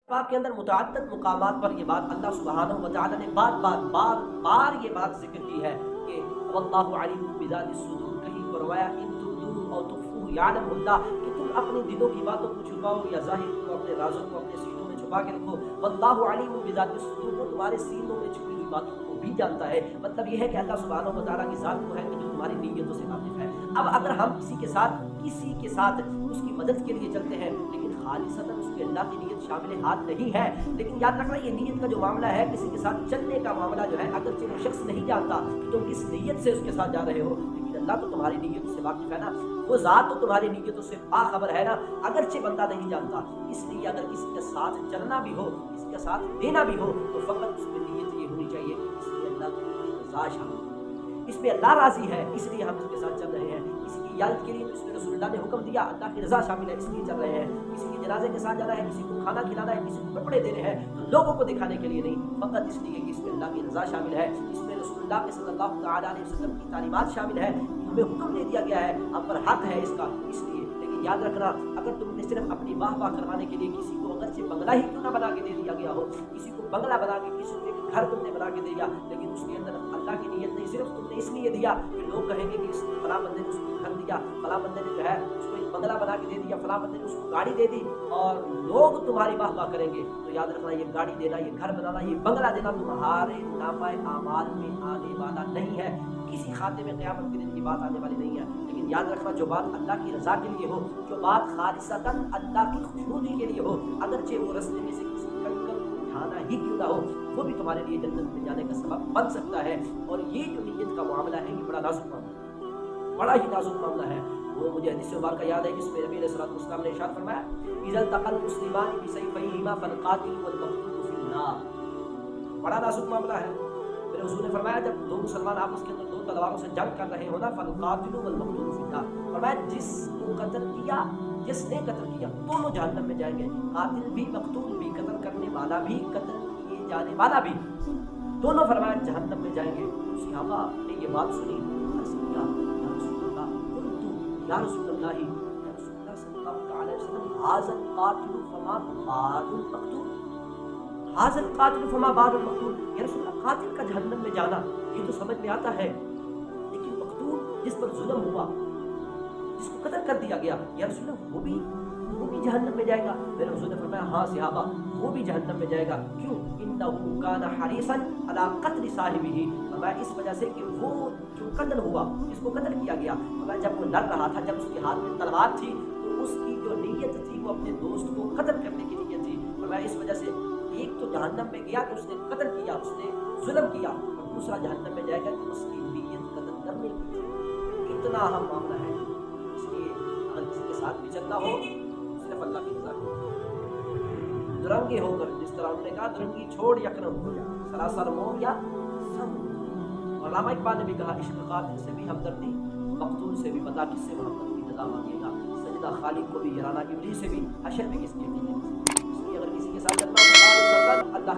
پاک کے اندر متعدد مقامات پر یہ بات اللہ سبحانہ و تعالی نے بار بار یہ بات ذکر کی ہے کہ واللہ علیم بذات الصدور، کہیں فرمایا ان تبدوا او تخفوا یعلم اللہ، کہ تم اپنے دلوں کی باتوں کو چھپاؤ یا ظاہر کرو، اپنے رازوں کو اپنے سینوں میں چھپا کے رکھو، واللہ علیم بذات الصدور، وہ تمہارے سینوں میں چھپی ہوئی باتوں کو بھی جانتا ہے۔ مطلب یہ ہے کہ اللہ سبحانہ و تعالیٰ کی ذات کو ہے کہ جو تمہاری نیتوں سے واقف ہے۔ اب اگر ہم کسی کے ساتھ اس کی مدد کے لیے چلتے ہیں لیکن خالصتاً اس کے اللہ کی نیت شامل ہاتھ نہیں ہے، لیکن یاد رکھنا یہ نیت کا جو معاملہ ہے، کسی کے ساتھ چلنے کا معاملہ جو ہے، اگرچہ وہ شخص نہیں جانتا کہ تم کس نیت سے اس کے ساتھ جا رہے ہو، لیکن اللہ تو تمہاری نیتوں سے واقف ہے نا، وہ ذات تو تمہاری نیتوں سے باخبر ہے نا، اگرچہ بندہ نہیں جانتا۔ اس لیے اگر کسی کے ساتھ چلنا بھی ہو، کسی کے ساتھ دینا بھی ہو، تو فقط اس میں نیت یہ ہونی چاہیے اس لیے اللہ کی رضا شامل ہے، اس پہ اللہ راضی ہے اس لیے ہم اس کے ساتھ چل رہے ہیں، کسی کی عیادت کے لیے تو اس میں رسول اللہ نے حکم دیا، اللہ کی رضا شامل ہے اس لیے چل رہے ہیں، کسی کے جنازے کے ساتھ جانا ہے، کسی کو کھانا کھلانا ہے، کسی کو کپڑے دینے ہیں، تو لوگوں کو دکھانے کے لیے نہیں، فقط اس لیے کہ اس میں اللہ کی رضا شامل ہے، اس میں رسول اللہ صلی اللہ تعالیٰ علیہ وسلم کی تعلیمات شامل ہے، ہمیں حکم دے دیا گیا ہے، ہم پر حق ہے اس کا، اس لیے۔ لیکن یاد رکھنا اگر تم نے صرف اپنی واہ واہ کروانے کے لیے کسی کو اگرچہ بنگلہ ہی کیوں نہ بنا کے دے دیا گیا ہو، کسی کو بنگلہ بنا کے، کسی کو ایک گھر تم نے بنا کے دیا، لیکن اس کے اندر اللہ کی نیت نہیں، صرف تم نے اس لیے دیا کہ لوگ کہیں گے کہ اس فلاں بندے نے اس کو گھر دیا، فلاں بندے نے جو ہے اس کو ایک بنگلہ بنا کے دے دیا، فلاں بندے نے اس کو گاڑی دے دی، اور لوگ تمہاری واہ واہ کریں گے، تو یاد رکھنا یہ گاڑی دینا، یہ گھر بنانا، یہ بنگلہ دینا تمہارے نامہ اعمال میں آنے والا نہیں ہے، کسی خاتے میں قیامت کے دن کی بات آنے والی نہیں ہے۔ لیکن یاد رکھنا جو بات اللہ کی رضا کے لیے ہو، جو بات خالصتاً اللہ کی خوشنودی کے لیے ہو، اگرچہ وہ رستے میں سے کسی کنکر کو اٹھانا ہی کیوں نہ ہو، وہ بھی تمہارے لیے جنت میں جانے کا سبب بن سکتا ہے۔ اور یہ جو نیت کا معاملہ ہے یہ بڑا نازک معاملہ ہے، بڑا ہی نازک معاملہ ہے۔ وہ مجھے حدیث مبارکہ یاد ہے جس میں نبی علیہ الصلوۃ والسلام نے ارشاد فرمایا اذا التقى المسلمان بسيفيهما فالقاتل والمقتول في النار، بڑا نازک معاملہ ہے۔ میرے حضور نے فرمایا جب دو مسلمان آپس کے اندر دو تلواروں سے جنگ کر رہے ہو نا، فالقاتل والمقتول في النار، فرمایا جس کو قتل کیا، جس نے قتل کیا، دونوں جہنم میں جائیں گے، قاتل بھی مقتول بھی، قتل کرنے والا بھی قتل کیے جانے والا بھی، دونوں فرمایا جہنم میں جائیں گے۔ صحابہ نے یہ بات سنی، عرض کیا یا رسول اللہ، قلت یا رسول اللہ، یا رسول اللہ صلی اللہ علیہ وسلم، ھذا القاتل فما بال المقتول، ھذا القاتل فما بال المقتول، یا رسول اللہ قاتل کا جہنم میں جانا یہ تو سمجھ میں آتا ہے، لیکن مقتول جس پر ظلم ہوا، جس کو قتل کر دیا گیا، یا رسول اللہ وہ بھی جہنم میں جائے گا؟ میرے حضور نے فرمایا ہاں صحابہ وہ بھی جہنم میں جائے گا، کیوں؟ انه كان حريصا على قتل صاحبه، فرمایا اس وجہ سے کہ وہ جو قتل ہوا، جس کو قتل کیا گیا، فرمایا جب وہ لڑ رہا تھا، جب اس کے ہاتھ میں تلوار تھی، تو اس کی جو نیت تھی وہ اپنے دوست کو قتل کرنے کی نیت تھی، فرمایا اس وجہ سے ایک تو جہنم میں گیا کہ اس نے قتل کیا، اس نے ظلم کیا، اور دوسرا جہنم میں جائے گا کہ اس کی نیت قتل کرنے کی تھی۔ کتنا اہم معاملہ ہے، اس لیے اگر کسی کے ساتھ بھی چلنا ہو صرف اللہ کی رضا کی، درنگے ہو کر، جس طرح انہوں نے کہا درنگی چھوڑ یکرم ہو جا، سراسر موم یا سم۔ اور علامہ اقبال نے بھی کہا عشق قاتل سے بھی ہمدردی، مقتول سے بھی بتا کس سے محبت کی جزا مانگے گا، سجدہ خالق کو بھی، یارانہ ابلیس سے بھی، حشر میں کس کے لیے۔ اس لیے اگر کسی کے ساتھ چلنا ہو اللہ